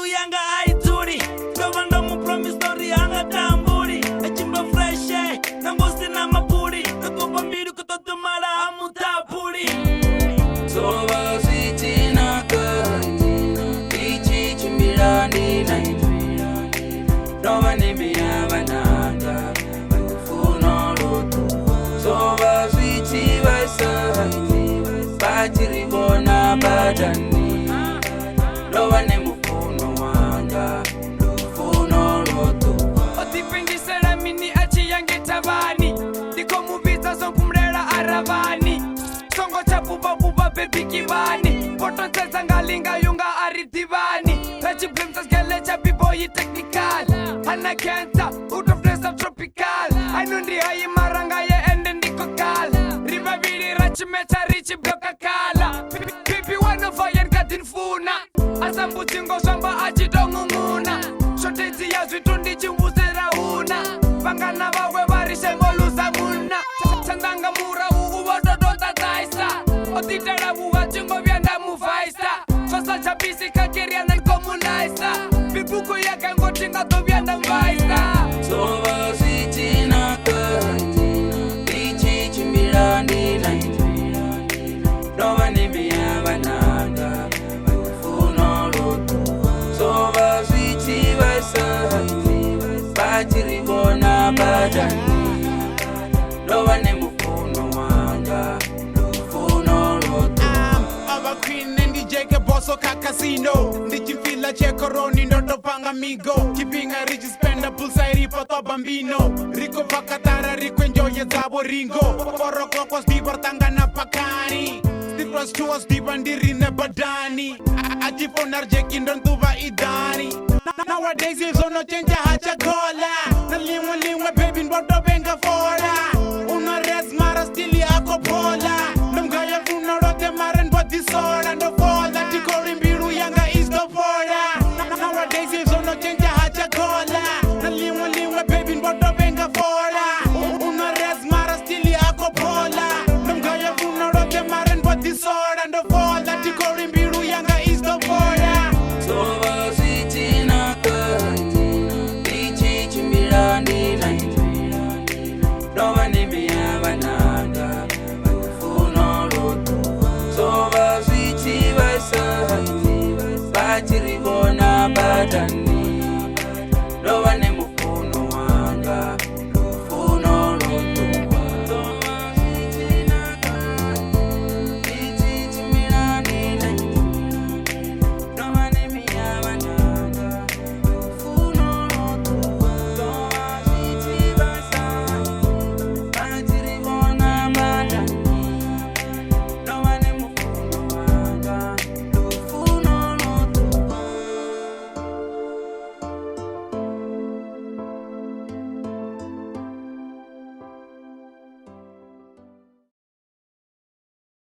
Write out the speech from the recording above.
Pelu yanga aituri Govanda mu promise story hanga tamburi Achimba fresh Nangosi na mapuri Nakupa miru kutotumara amutapuri Soba switi naka Ichi chimbirani na Nova nimi yabananga Funo roto Soba switi basa Batiri bona badani Nova nemu funo wanga Funo roto Otipindisera mini achi yange tabani Diko mubita son kumrera aravani Songo cha buba buba baby kivani Poto tesa ngalinga yunga aridivani Lachi blimsa skele cha b-boy technical Hana kenta, out of place of tropical Ainundi hayi maranga ye ende ndiko kala Riva vidi rachi mecha richi bloka kala Pipi wano fire katin funa Asambu tingo shamba achi dongu muna Shotezi ya zwitundi chimbusera una Pangana wawe varishe moluza muna Chandanga mura ugu wadodota taisa Otitera buwa chingo vyanda mufaisa Sosa chabisi kakiria nan komunaisa Bibuku ya kango chinga to vyanda mvaisa Soba switi naka Ichi chimbirani na Nova nimi yabananga Funo roto Soba switi basa Batiri bona badani Nova nemu funo wanga Funo roto Ava queen and DJ ke bosso ka casino Ndikifila che coroni ndoto panga migo Kipinga rich spenda pulsa ripo to bambino Rico pakatara rico enjoy zabo ringo Poro klokos divortanga na pakani Stipros chuos dibandiri ne badani Aji fonar jekindon tuva idani Nowadays you no change hacha cola Na limwe baby ndoto benga fora Uno res mara stili ako pola Num gaya funo rote maren body sora